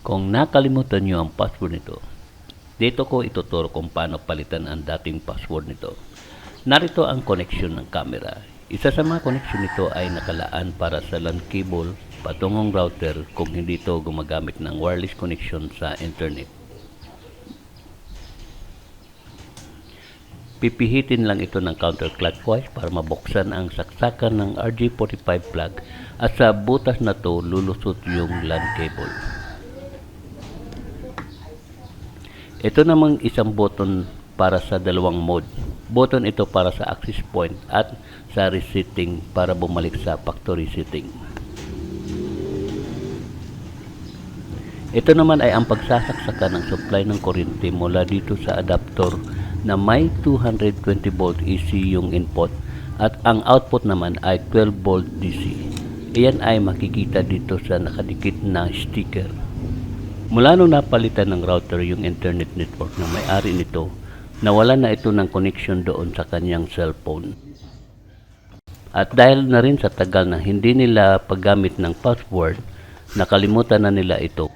Kung nakalimutan nyo ang password nito, dito ko ituturo kung paano palitan ang dating password nito. Narito ang connection ng camera. Isa sa mga connection nito ay nakalaan para sa LAN cable patungong router kung hindi ito gumagamit ng wireless connection sa internet. Pipihitin lang ito ng counterclockwise para mabuksan ang saksakan ng RJ45 plug at sa butas na to lulusot yung LAN cable. Ito namang isang button para sa dalawang mode. Button ito para sa access point at sa resetting para bumalik sa factory setting. Ito naman ay ang pagsasaksakan ng supply ng kuryente mula dito sa adapter na may 220 volt AC yung input at ang output naman ay 12 volt DC. Iyan ay makikita dito sa nakadikit na sticker. Mula nung napalitan ng router yung internet network na may-ari nito, nawala na ito ng connection doon sa kanyang cellphone. At dahil na rin sa tagal na hindi nila paggamit ng password, nakalimutan na nila ito.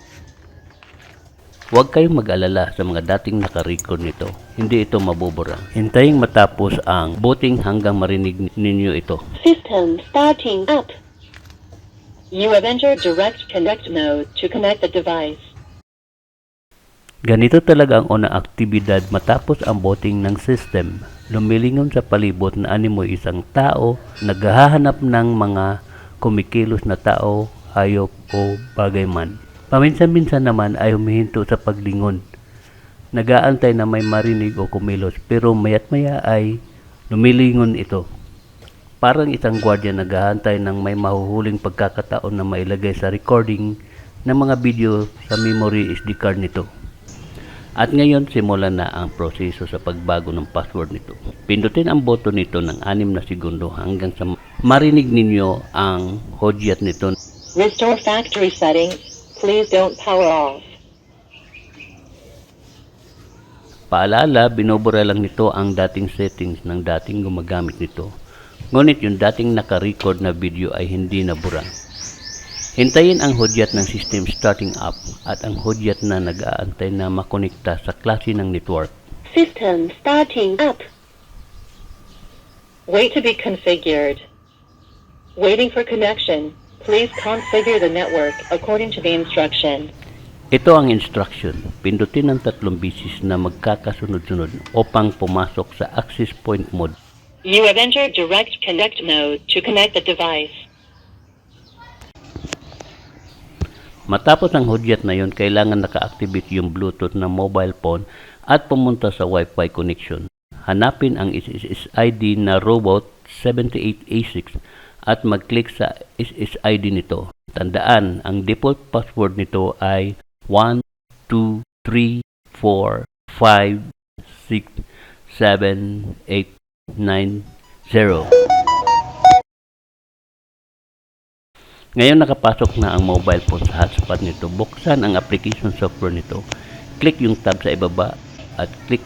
Huwag kayong mag-alala sa mga dating naka-record nito. Hindi ito mabubura. Hintayin matapos ang booting hanggang marinig ninyo ito. System starting up. You have entered direct connect mode to connect the device. Ganito talaga ang unang aktibidad matapos ang booting ng system. Lumilingon sa palibot na animoy isang tao, naghahanap ng mga kumikilos na tao, hayop o bagay man. Paminsan-minsan naman ay humihinto sa paglingon. Nag-aantay na may marinig o kumilos pero mayat-maya ay lumilingon ito. Parang isang gwardiya naghahantay ng may mahuhuling pagkakataon na mailagay sa recording ng mga video sa memory SD card nito. At ngayon simulan na ang proseso sa pagbago ng password nito. Pindutin ang button nito ng 6 na segundo hanggang sa marinig ninyo ang hudyat nito. Restore factory settings. Please don't power off. Paalala, binubura lang nito ang dating settings ng dating gumagamit nito. Ngunit yung dating naka-record na video ay hindi nabura. Hintayin ang hudyat ng system starting up at ang hudyat na nag-aantay na makonekta sa klase ng network. System starting up. Wait to be configured. Waiting for connection. Please configure the network according to the instruction. Ito ang instruction. Pindutin ng 3 bisis na magkakasunod-sunod upang pumasok sa access point mode. You have entered direct connect mode to connect the device. Matapos ang hudyat na yon, kailangan naka-activate yung Bluetooth ng mobile phone at pumunta sa Wi-Fi connection. Hanapin ang SSID na Robot 78A6 at mag-click sa SSID nito. Tandaan, ang default password nito ay 1, 2, 3, 4, 5, 6, 7, 8, 9, 0. Ngayon nakapasok na ang mobile phone sa hotspot nito. Buksan ang application software nito. Click yung tab sa ibaba at click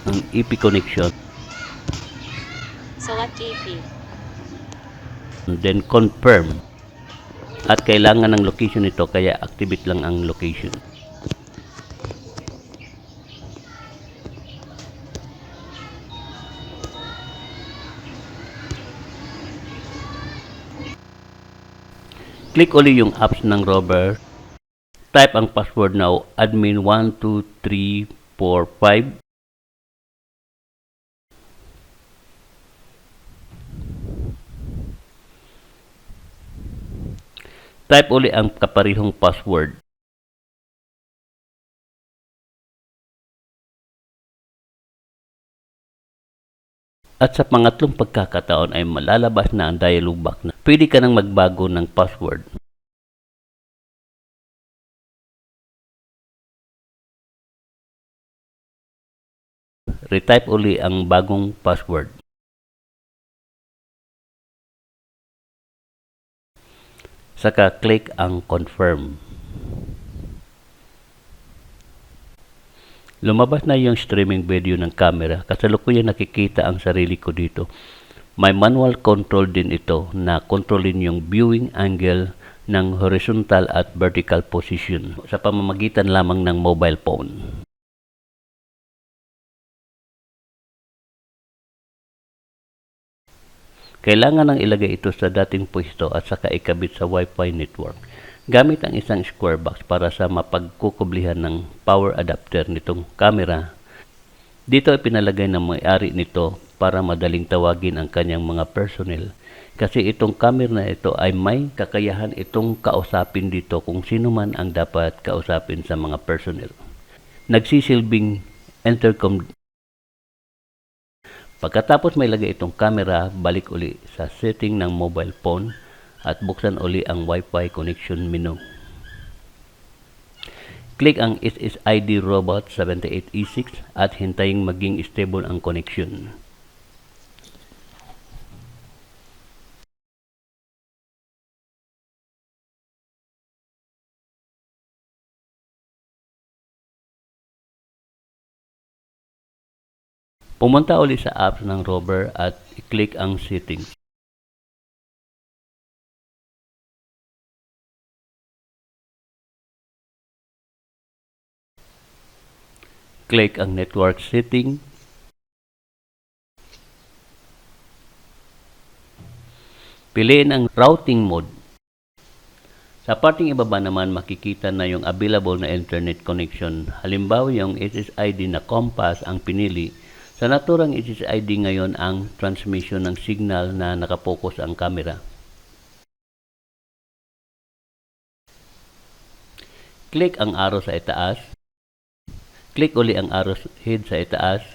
ang EP connection. Select EP. Then confirm. At kailangan ng location nito kaya activate lang ang location. Click uli yung apps ng Rover. Type ang password now, admin 12345. Type uli ang kaparihong password. At sa pangatlong pagkakataon ay malalabas na ang dialog box na pwede ka nang magbago ng password. Retype uli ang bagong password. Saka click ang confirm. Lumabas na yung streaming video ng camera. Kasalukuyan nakikita ang sarili ko dito. May manual control din ito na kontrolin yung viewing angle ng horizontal at vertical position sa pamamagitan lamang ng mobile phone. Kailangan nang ilagay ito sa dating pwesto at saka ikabit sa Wi-Fi network gamit ang isang square box para sa mapagkukublihan ng power adapter nitong camera. Dito ay pinalagay ng may-ari nito para madaling tawagin ang kanyang mga personnel kasi itong camera na ito ay may kakayahan itong kausapin dito kung sino man ang dapat kausapin sa mga personnel. Nagsisilbing intercom. Pagkatapos may lagay itong camera, balik uli sa setting ng mobile phone at buksan uli ang Wi-Fi connection menu. Click ang SSID Robot 78E6 at hintayin maging stable ang connection. Pumunta uli sa apps ng Rover at i-click ang settings. Click ang network setting. Piliin ang routing mode. Sa parting ibaba naman makikita na yung available na internet connection. Halimbawa yung SSID na Compass ang pinili. Sa naturang SSID ngayon ang transmission ng signal na nakapokus ang camera. Click ang arrow sa itaas. Click uli ang arrow head sa itaas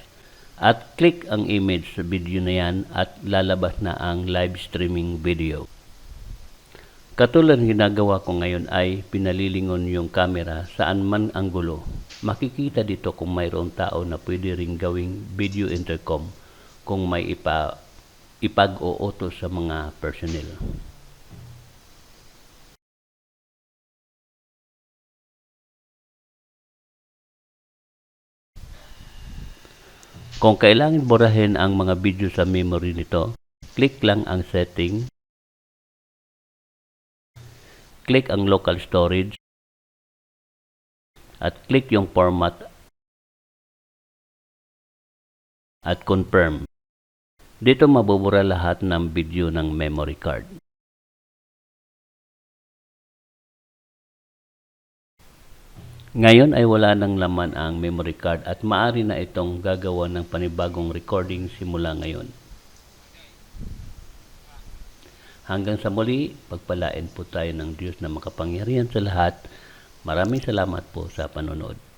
at click ang image sa video na yan at lalabas na ang live streaming video. Katulad ng ginagawa ko ngayon ay pinalilingon yung camera saan man ang gulo. Makikita dito kung mayroong tao na pwede ring gawing video intercom kung may ipag-uutos sa mga personnel. Kung kailangan burahin ang mga video sa memory nito, click lang ang setting, click ang local storage, at click yung format at confirm. Dito mabubura lahat ng video ng memory card. Ngayon ay wala nang laman ang memory card at maaari na itong gagawa ng panibagong recording simula ngayon. Hanggang sa muli, pagpalain po tayo ng Diyos na makapangyarihan sa lahat. Maraming salamat po sa panonood.